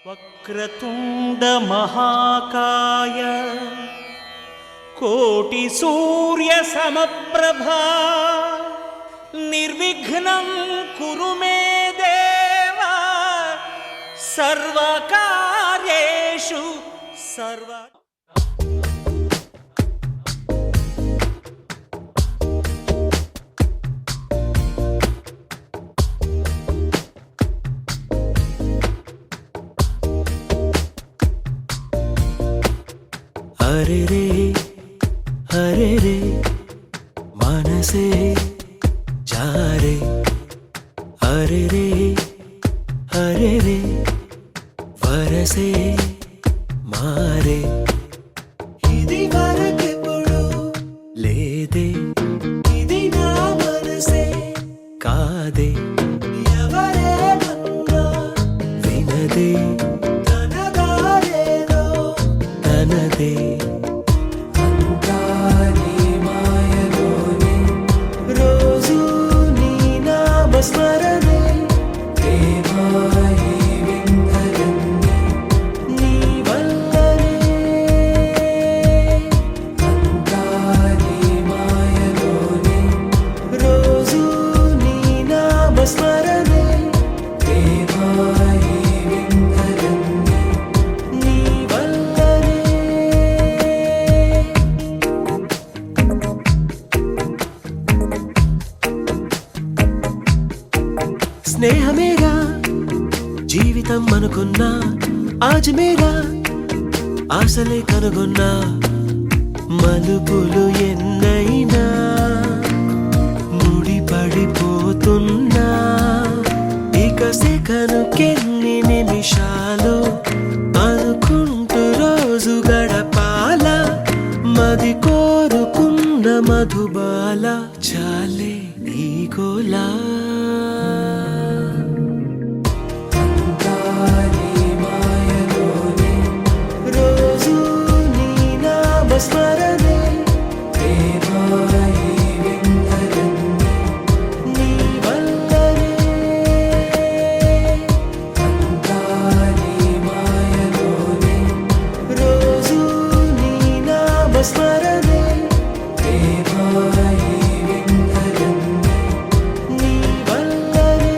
వక్రతుండ మహాకాయ కోటి సూర్య సమప్రభా నిర్విఘ్నం కురు మే దేవా సర్వకార్యేషు సర్వ. हरे रे मनसे जा रे हरे रे वरसे मारे इदी वरकेपुडु लेदे इदी ना मनसे कादे एवरे मन्ना विनदे तनदारेदो तनदे స్మరణే దేవాయి విందయన్నే నీ వల్లనే అంతాని మాయలోనే రోజు నీ నామ స్మరణే దేవాయి విందయన్నే నీ వల్లనే. స్నేహమేరా జీవితం అనుకున్నా ఆజ్ మేరా ఆశలే కనుగొన్నా మలుపులు ఎన్నైనా ముడిపడిపోతున్నా ఇక సెకనుకెన్ని నిమిషాలు అనుకుంటూ రోజు గడపాల మది కోరుకున్న మధుబాల చాలే నీ గోలా. స్మరణే దేవాయి విందయన్నే నీ వల్లనే అంతాని మాయలోనే రోజు నీ నామ స్మరణే దేవాయి విందయన్నే నీ వల్లనే.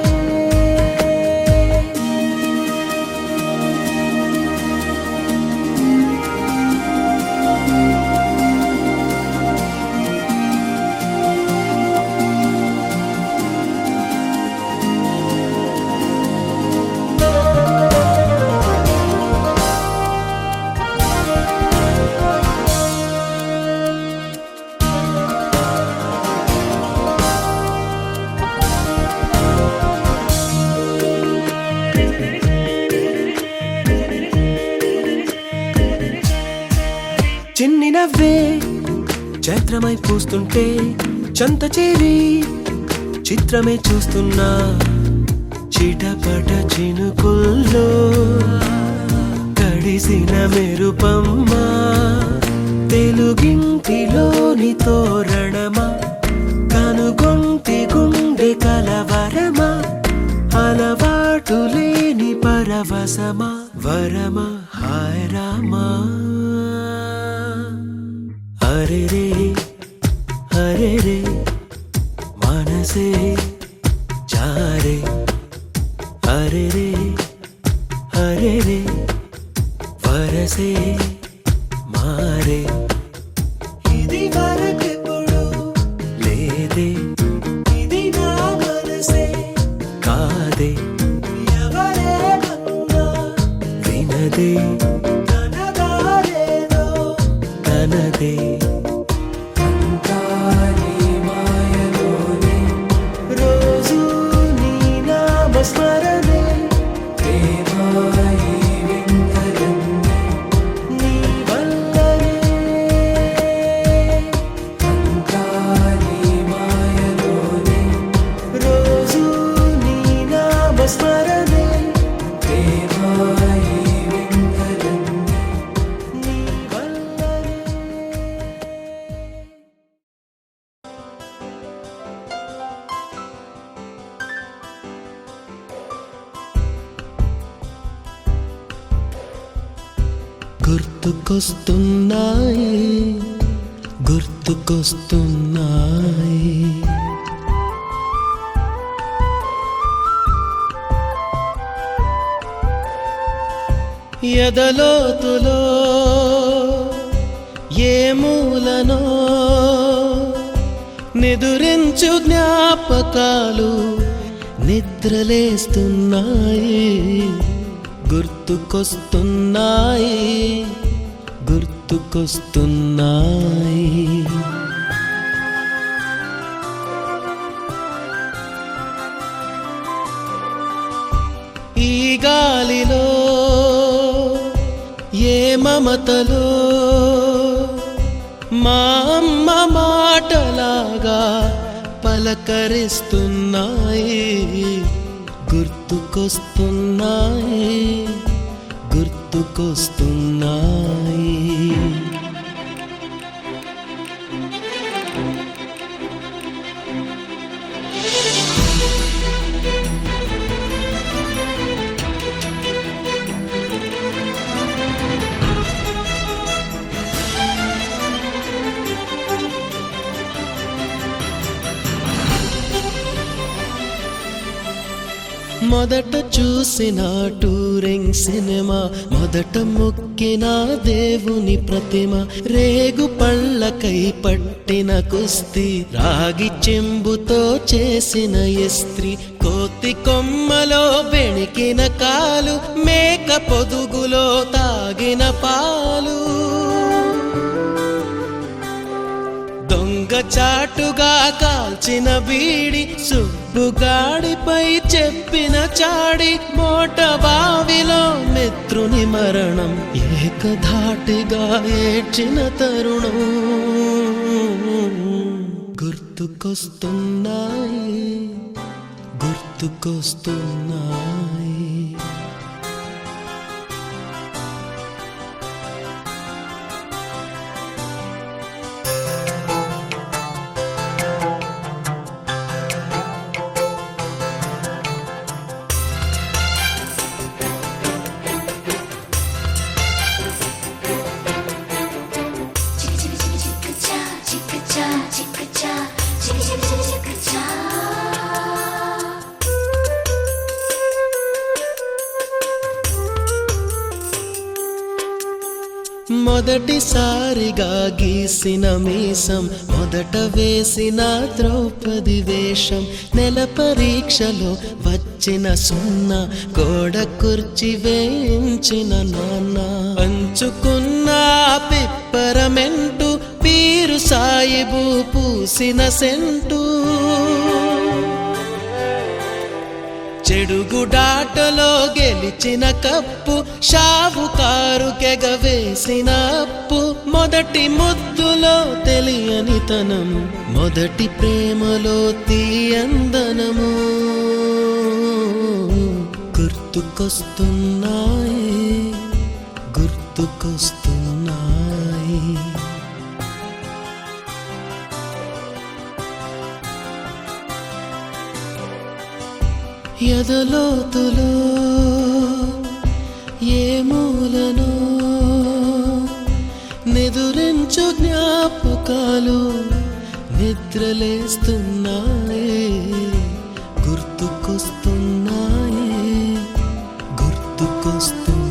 చిన్ని నవ్వే చైత్రమై పూస్తుంటే చంత చేరి చిత్రమే చూస్తున్నా చిటపట చినుకుల్లో తడిసిన మెరుపమ్మా తెలుగింటిలోని తోరణమా కనుగొంటి గుండె కలవరమా అలవాటు లేని పరవశమా వరమా హాయ్ రామా. हरे रे मनसे जा रे हरे रे वरसे मारे इदी वरकेपुडु लेदे इदी ना मनसे कादे एवरे मन्ना विनदे तनदारेदो तनदे స్మరణే దేవాయి విందయన్నే నీ వల్లనే అంతాని మాయలోనే రోజు నీ నామ స్మరణే దేవాయి విందయన్నే నీ వల్లనే. గుర్తుకొస్తున్నాయి గుర్తుకొస్తున్నాయి. ఎదలోతులో ఏ మూలనో నిదురించు జ్ఞాపకాలు నిద్రలేస్తున్నాయి. గుర్తుకొస్తున్నాయి గుర్తుకొస్తున్నాయి. ఈ గాలిలో ఏ మమతలో మా అమ్మ మాటలాగా పలకరిస్తున్నాయి. గుర్తుకొస్తున్నాయి గుర్తుకొస్తున్నాయి. మొదట చూసిన టూరింగ్ సినిమా, మొదట మొక్కిన దేవుని ప్రతిమ, రేగు పళ్ళకై పట్టిన కుస్తీ, రాగి చెంబుతో చేసిన ఇస్త్రీ, కోతి కొమ్మలో బెణికిన కాలు, మేక పొదుగులో తాగిన పాలు, దొంగ చాటుగా కాల్చిన బీడి, సుబ్బుగాడిపై చెప్పిన చాడి, మోట బావిలో మిత్రుని మరణం, ఏకధాటిగా ఏడ్చిన తరుణం. గుర్తుకొస్తున్నాయి గుర్తుకొస్తున్నాయి. మొదటిసారిగా గీసిన మీసం, మొదట వేసిన ద్రౌపది వేషం, నెల పరీక్షలో వచ్చిన సున్నా, గోడ కుర్చీ వేయించిన నాన్న, పంచుకున్న పిప్పరమెంటు, పీరు సాయిబు పూసిన సెంటు, చెడుగుడాటలో గెలిచిన కప్పు, షావుకారు కెగవేసిన అప్పు, మొదటి ముద్దులో తెలియనితనం, మొదటి ప్రేమలో తీయందనము. గుర్తుకొస్తున్నాయి గుర్తుకొస్తున్నాయి. ఎదలోతులో ఏ మూలనో నిదురించు జ్ఞాపకాలు నిద్రలేస్తున్నాయి. గుర్తుకొస్తున్నాయి గుర్తుకొస్తున్నాయి.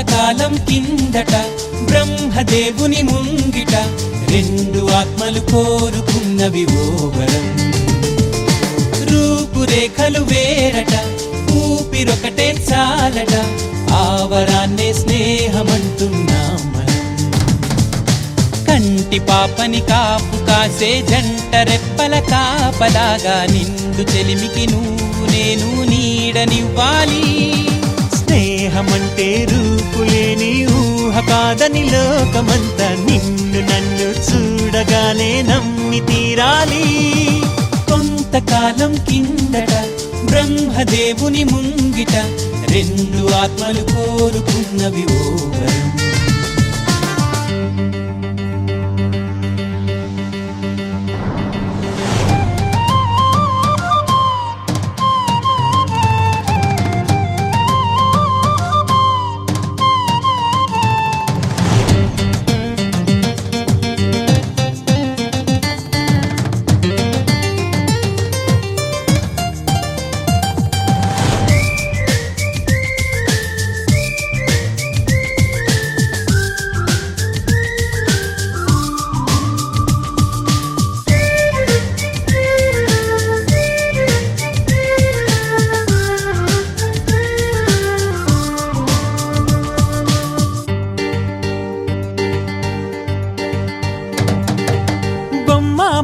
కాలం కిందట బ్రహ్మదేవుని ముంగిట రెండు ఆత్మలు కోరుకున్నవి ఓ వరం. రూపురేఖ రేఖలు వేరట, ఊపిరొకటే చాలట, ఆవరాన్నే స్నేహమంటున్నాం మనం. కంటి పాపని కాపు కాసే జంట రెప్పల కాపలాగా నిండు చెలిమికి నువ్వు నేను నీడనివ్వాలి. స్నేహమంటే రూపులేని ఊహ కాదని లోకమంతా నిన్ను నన్ను చూడగానే నమ్మి తీరాలి. కొంతకాలం కిందట బ్రహ్మదేవుని ముంగిట రెండు ఆత్మలు కోరుకున్నవి ఓ వరం.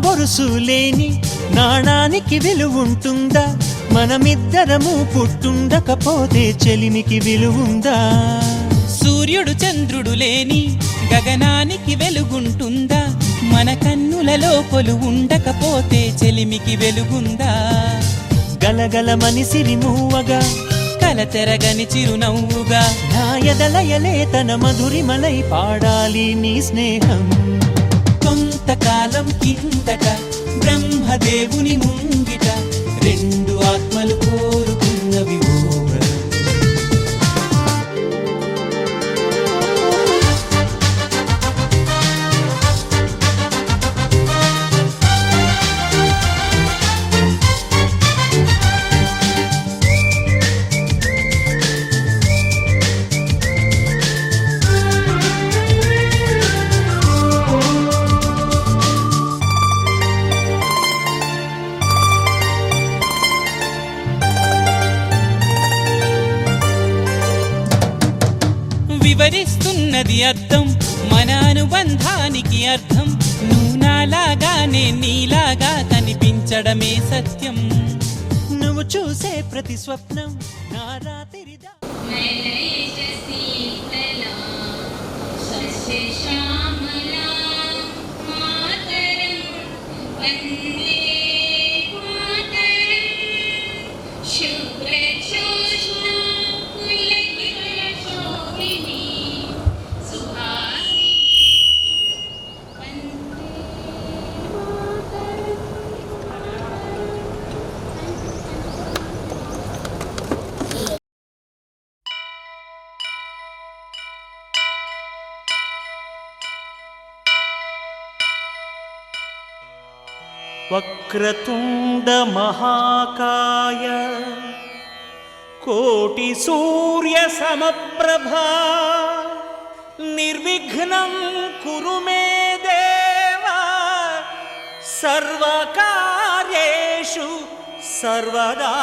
బొరుసులేని నాణానికి విలువుంటుందా? మనమిద్దరము పుట్టుండకపోతే చెలిమికి విలువుందా? సూర్యుడు చంద్రుడు లేని గగనానికి వెలుగుంటుందా? మన కన్నులలో కొలువు ఉండకపోతే చెలిమికి వెలుగుందా? గలగలమని సిరిమూవగా కలతెరగని చిరునవ్వుగా నా ఎదలయలే తన మధురిమలై పాడాలి నీ స్నేహం. కొంతకాలం కిందట బ్రహ్మదేవుని ముంగిట రెండు ఆత్మలు కోరుకున్నవి ఓ వరం. వివరిస్తున్నది అర్థం మన అనుబంధానికి అర్థం. నువ్వు నాలాగానే నీలాగా కనిపించడమే సత్యం. నువ్వు చూసే ప్రతి స్వప్నం నా రాత్రిదా. వక్రతుండ మహాకాయ కోటి సూర్య సమప్రభా నిర్విఘ్నం కురు మే దేవా సర్వకార్యేషు సర్వదా.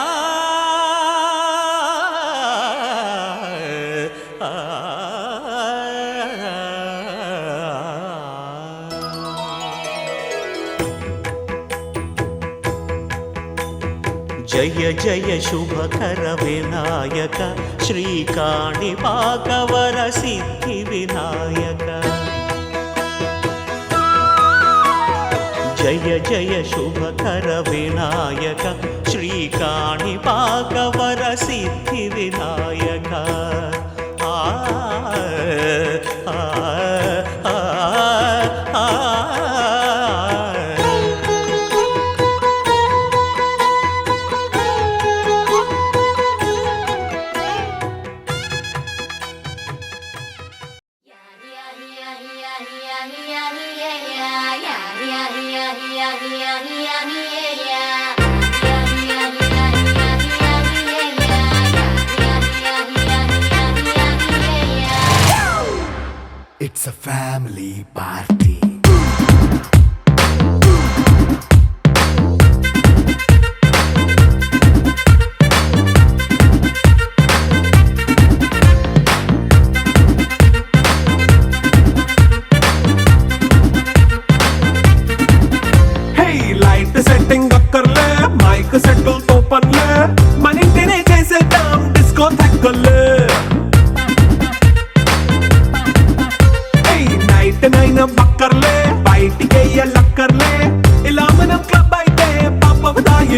జయ జయ శుభకర వినాయక శ్రీకాణిపాకవర సిద్ధి వినాయక. జయ జయ శుభకర వినాయక శ్రీకాణిపాకవర సిద్ధి వినాయక. ఆ ఆ ఆ ఆ It's a family party.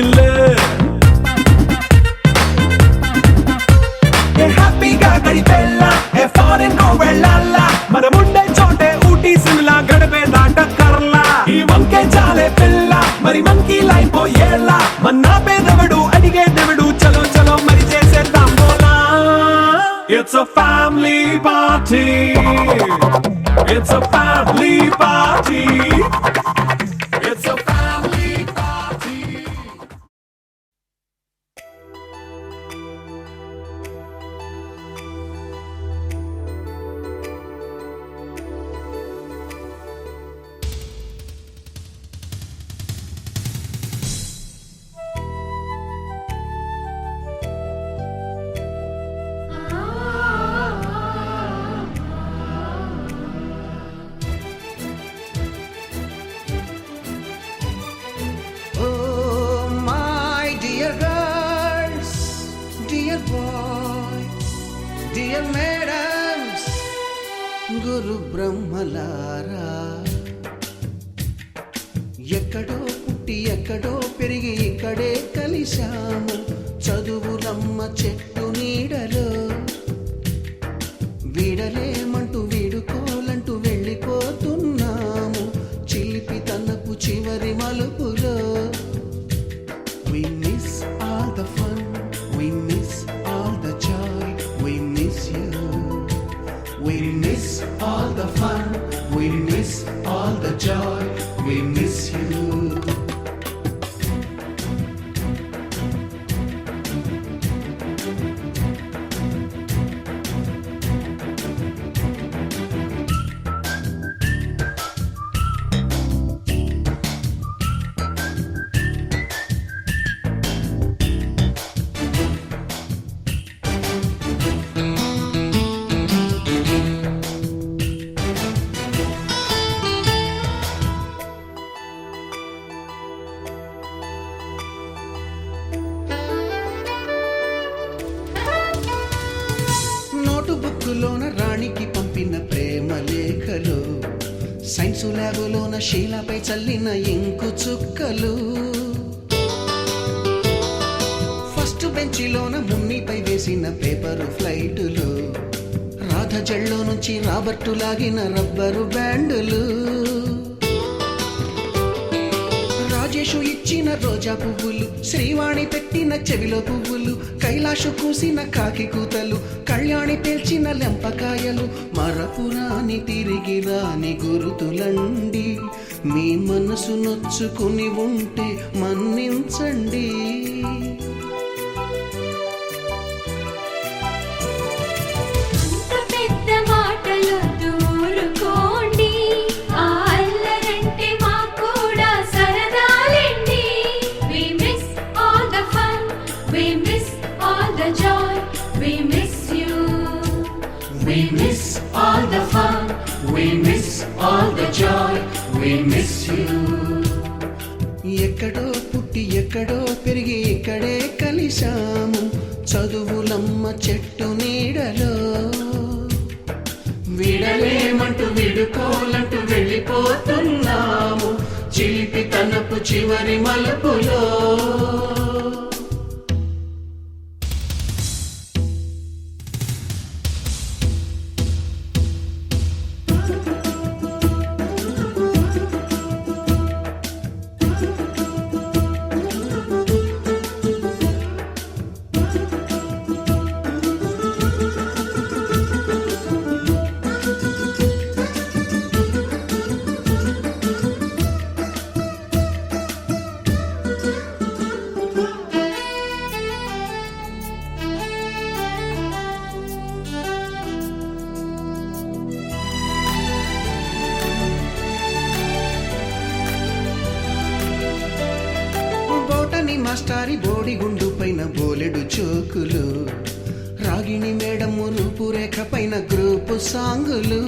ఇల్లే ఏ హ్యాపీగా గడిపెళ్ళ ఏ ఫారెన్ కో వెళ్ళాల మనముండే చోటే ఊటీ సిమ్లా గడిపే దాటక్కర్లా ఈ వంకే చాలే పిల్ల మరి మంకీ లైఫ్ ఏళ్ళ మన్నా పేదవడు అడిగే దేవుడు చలో చలో మరి చేసేద్దాం బోలా It's a family party It's a family party It's a family party Oh, my dear girls, dear boys, dear madams, గురు బ్రహ్మలారా ఎక్కడో పుట్టి ఎక్కడో పెరిగి ఇక్కడే కలిశాము చదువులమ్మ చెట్టు నీడలో వీడలేమంటూ వీడుకోలంటూ వెళ్ళిపోతున్నాము చిలిపి తనపు చివరి మలుపులో We miss all the fun, we miss all the joy, we miss you. We miss all the fun, we miss all the joy, we miss you. నోటుబుక్కులోన రాణికి పంపిన ప్రేమ లేఖలు సైన్సు ల్యాబులోన శీలపై చల్లిన ఇంకు చుక్కలు ఫస్ట్ బెంచిలోన మున్నిపై వేసిన పేపరు ఫ్లైటులు రాధ జల్లో నుంచి రాబర్టు లాగిన rubber బ్యాండులు Rajesh ఇచ్చిన రోజా పువ్వులు శ్రీవాణి పెట్టిన చెవిలో పువ్వులు కైలాషు కూసిన కాకి కూతలు కళ్యాణి పేల్చిన లెంపకాయలు మరపురాని తిరిగి రాని గురుతులండి మీ మనసు నొచ్చుకుని ఉంటే మన్నించండి We miss all the fun, we miss all the joy, we miss you. ఎక్కడో పుట్టి ఎక్కడో పెరిగి ఇక్కడే కలిశాము చదువులమ్మ చెట్టు నీడలో విడలేమంటూ విడుకోలంటూ వెళ్ళిపోతున్నాము చిలిపి తనపు చివరి మలుపులో మాస్టారి బోడిగుండు పైన బోలెడు చోకులు రాగిణి మేడము రూపురేఖ పైన గ్రూపు సాంగులు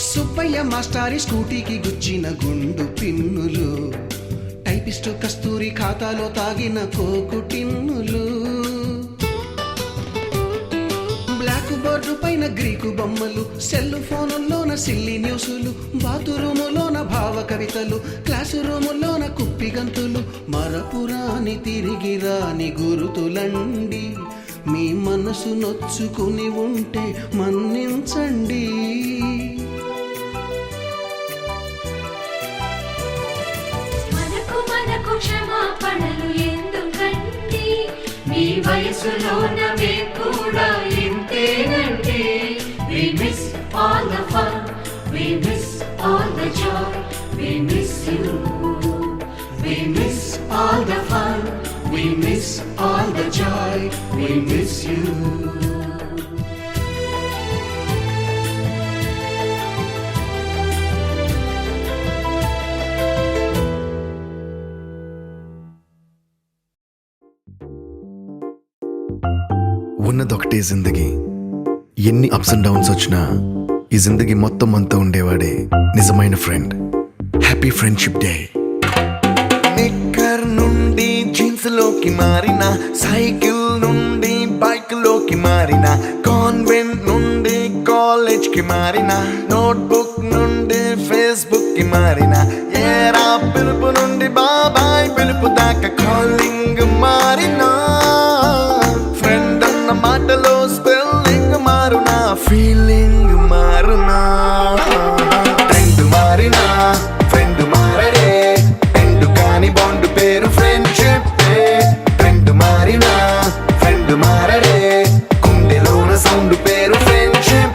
సుబ్బయ్య మాస్టారి స్కూటీకి గుచ్చిన గుండు పిన్నులు టైపిస్టు కస్తూరి ఖాతాలో తాగిన కోకు టిన్నులు బ్లాక్ బోర్డు పైన గ్రీకు బొమ్మలు, సెల్ ఫోనుల్లోన సిల్లి న్యూసులు, బాతురూములోన భావ కవితలు, క్లాసు రూములోన కుప్పి గంతులు, మరపురాని తిరిగి రాని గురుతులండి. మీ మనసు నొచ్చుకుని ఉంటే మన్నించండి. మనకు క్షమాపణలు ఎందుకండి, మీ వయసులోన మేము కూడా ఇంతేనండి. We miss all the fun, we miss all the joy, we miss you. We miss all the fun, we miss all the joy, we miss you. ఉన్నదొకటే జిందగీ, ఎన్ని అప్స్ అండ్ డౌన్స్ వచ్చినా ఈ జిందగీ మొత్తం అంతా ఉండేవాడే నిజమైన friend. Happy friendship day. Knicker నుండి jeans లోకి మారిన, సైకిల్ నుండి బైక్ లోకి మారిన, కాన్వెంట్ నుండి కాలేజ్ కి మారిన, నోట్బుక్ నుండి ఫేస్బుక్ కి మారిన, ఏరా పిలుపు నుండి బాబాయ్ పిలుపు దాకా కాలింగ్ మారిన, ఫ్రెండ్ అన్న మాటలో స్పెల్లింగ్ మారునా, ఫీలింగ్ మారునా, ట్రెండ్ మారినా ఫ్రెండ్ మారడే, ట్రెండ్ కాని బాండ్ పేరు ఫ్రెండ్షిప్. ట్రెండ్ మారినా ఫ్రెండ్ మారడే, గుండెలోన సౌండ్ పేరు ఫ్రెండ్షిప్.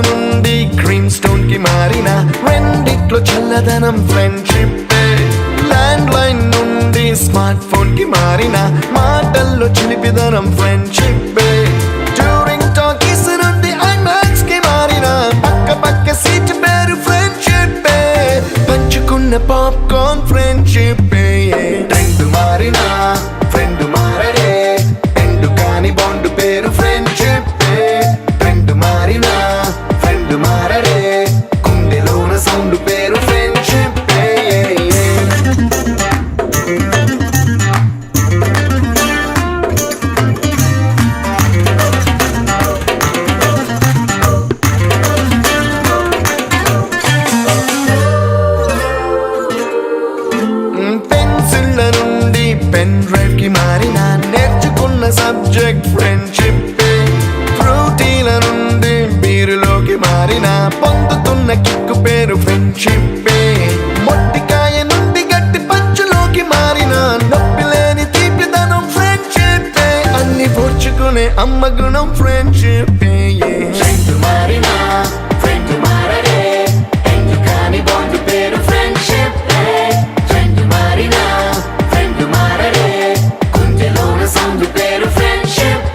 నుండి గ్రీన్ స్టోన్ కి మారిన, రెండిట్లో చల్లదనం ఫ్రెండ్షిప్. ల్యాండ్ లైన్ నుండి స్మార్ట్ ఫోన్ కి మారిన, మాటల్లో చిలిపిదనం ఫ్రెండ్షిప్. డ్యూరింగ్ టాకీస్ నుండి ఐమాక్స్ కి మారిన, పక్క పక్క సీట్ పేరు ఫ్రెండ్షిప్. పంచుకున్న పాప్కార్న్ ఫ్రెండ్షిప్. ట్రెండ్ మారిన ఫ్రెండ్ మారడే, ట్రెండ్ కాని బాండ్ పేరు ఫ్రెండ్షిప్. ట్రెండ్ మారిన ఫ్రెండ్ మారడే, గుండెలోన సౌండ్ పేరు ఫ్రెండ్షిప్. పెన్సిళ్ళ నుండి పెన్ డ్రైవ్ కి మారిన, నేర్చుకున్న సబ్జెక్ట్ ఫ్రెండ్షిప్. ఫ్రూటీల నుండి బీరులోకి మారిన, పొందుతున్న కిక్కు పేరు ఫ్రెండ్షిప్. మొట్టికాయ నుండి గట్టి పంచులోకి మారిన, నొప్పి లేని తీపిదనం ఫ్రెండ్షిప్. అన్ని పోర్చుకునే అమ్మ గుణం ఫ్రెండ్షిప్. ఫ్రెండ్ మారిన ఫ్రెండ్ మారడే, ఎందు కాని బాండ్ పేరు ఫ్రెండ్షిప్. ఫ్రెండ్ మారిన ఫ్రెండ్ మారడే, గుండెలోన సౌండ్ పేరు ఫ్రెండ్షిప్.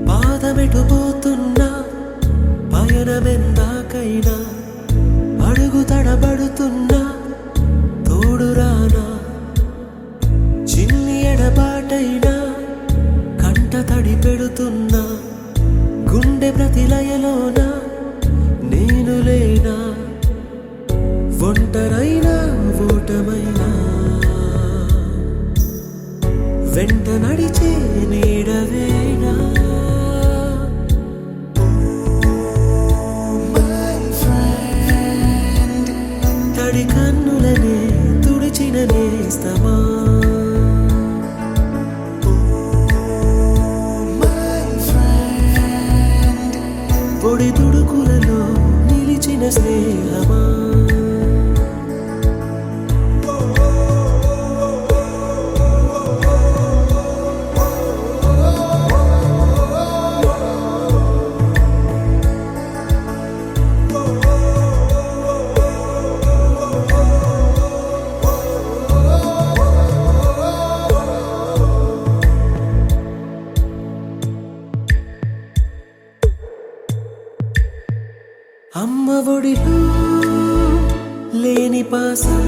పాదమెటుపోతున్నా పయనమెందాకైనా, అడుగు తడబడుతున్నా తోడురానా, చిన్ని ఎడబాటైనా కంట తడి పెడుతున్నా, గుండె ప్రతిలయలోన నేను లేనా, ఒంటరైనా ఓటమైనా వెంట నడిచే నీడవేనా. నేస్తమా పొడి తుడుకులలో నిలిచిన స్నేహమా అమ్మ ఒడిలో లేని పాసం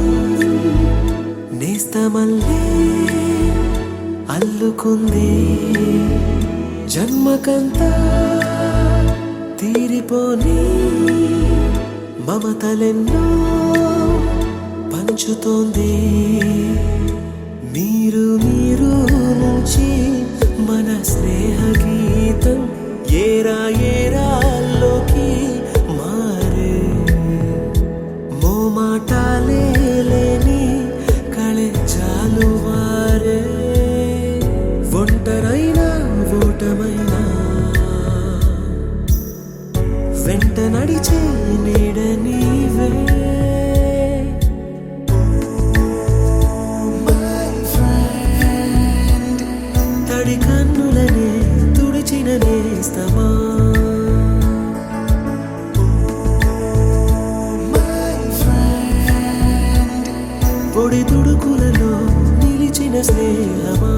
నేస్తమల్లే అల్లుకుంది జన్మకంతా తీరిపోని మమతలెన్నో పంచుతోంది మీరు నుంచి మన స్నేహ గీతం ఏరా ఏరాల్లోకి మారే మోమాటాలే లేని కళే చాలు వారే ఒంటరైనా ఓటమైనా వెంట నడిచే నీడ నీవే తడి కన్నులనే తుడిచిన నేస్తమా పొడి తుడుకులలో నిలిచిన స్నేహమా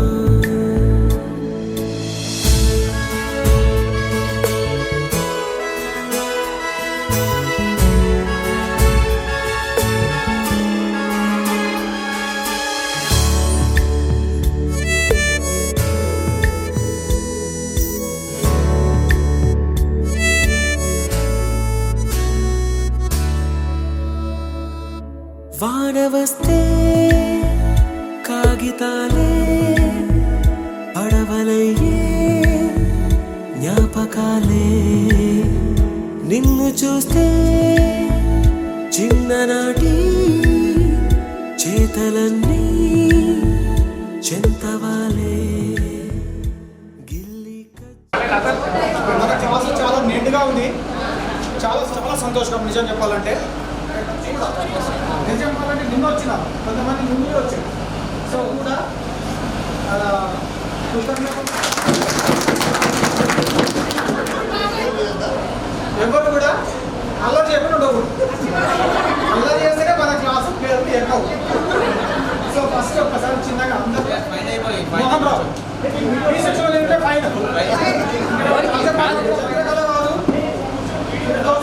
వాన వస్తే కాగితాలే పడవలయ్యే జ్ఞాపకాలే నిన్ను చూస్తే చిన్ననాటి చేతలన్నీ చెంతవాలే గిల్లి మన క్లాసు చాలా నీట్గా ఉంది. చాలా చాలా సంతోషం నిజం చెప్పాలంటే. నిజం చెప్పాలంటే నిన్న వచ్చిన కొంతమంది ముందు వచ్చారు. సో కూడా ఎవరు కూడా అల్లరి చెప్పిన ఉండవు. అల్లరి చేస్తేనే మన క్లాసు పేరు ఎక్కువ. సో ఫస్ట్ ఒక్కసారి చిన్నగా అందరూ మోహన్ రావు ఈ సెక్షన్లో ఏంటంటే ఫైనల్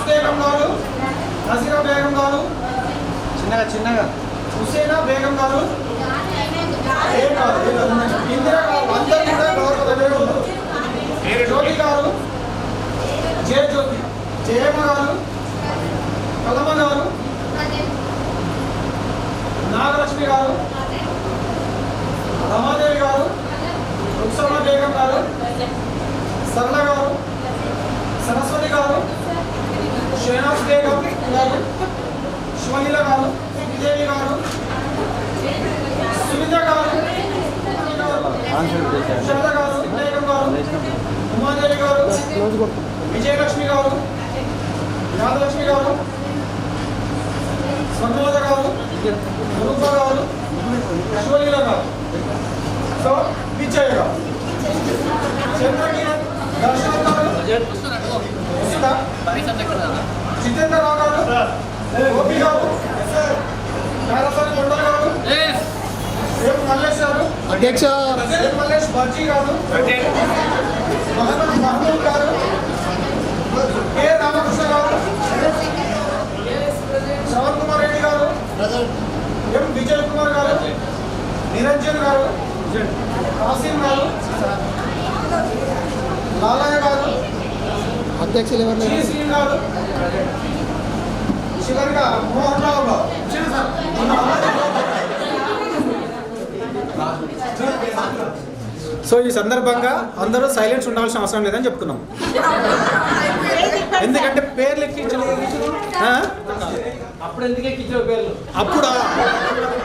బేగం గారు, నజీరా బేగం గారు, చిన్నగా హుసేనా బేగం గారు, ఇందిరా గారు, అందరూ కూడా గౌరవ దగ్గర ఉన్నారు. జ్యోతి గారు, జ్యోతి, జయమ్మ గారు, కలమ గారు, నాగలక్ష్మి గారు, రమాదేవి గారు, రుక్సమ్మ బేగం గారు, సరళ గారు, సరస్వతి గారు, షేనాజ్ బేగం గారు, శివలీల గారు, విజయ్ గారు, సునీత గారు, శారద గారు, బేగం గారు, ఉమాదేవి గారు, విజయలక్ష్మి గారు, యాదలక్ష్మి గారు, స్వర్ణోద గారు, రూప గారు, శివలీల గారు, సో విజయ్ గారు, చంద్రకిరణ్, దర్శన్ గారు, జితేంద్రరావు గారు, గోపి గారు, కారసాని కొండల గారు, రేపు మల్లేష్ గారు, అధ్యక్ష రేపు మల్లేష్ బర్జీ గారు, మహమ్మద్ మహమూద్ గారు, కె రామకృష్ణ గారు, శ్రవణ్ కుమార్ రెడ్డి గారు, ఎం విజయ్ కుమార్ గారు, నిరంజన్ గారు, కాసిం గారు, లాలయ్య గారు, అధ్యక్షులు శ్రీ గారు, చివరిగా మోహన్ రావు గారు. సో ఈ సందర్భంగా అందరూ సైలెన్స్ ఉండాల్సిన అవసరం లేదని చెప్తున్నాం. ఎందుకంటే పేర్లు ఎక్కించలేదు. అప్పుడు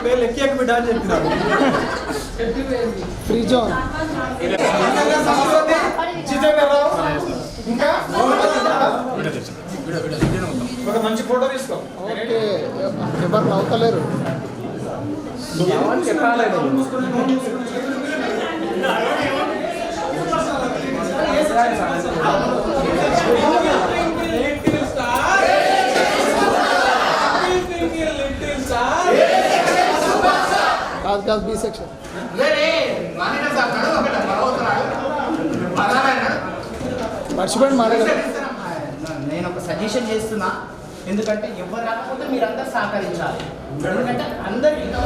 పేర్లు ఎక్కి బిడ్డ అని చెప్పినారు. ఫ్రీ జోన్ ఇంకా ఒక మంచి ఫోటో తీసుకో. ఎవరు నవ్వుతలేరు. కాదు బి సెక్షన్. మర్చిపోయింది మాట్లాడారు. నేను ఒక సజెషన్ చేస్తున్నా, ఎందుకంటే ఎవరు రాకపోతే మీరందరూ సహకరించాలి. ఎందుకంటే అందరికి हो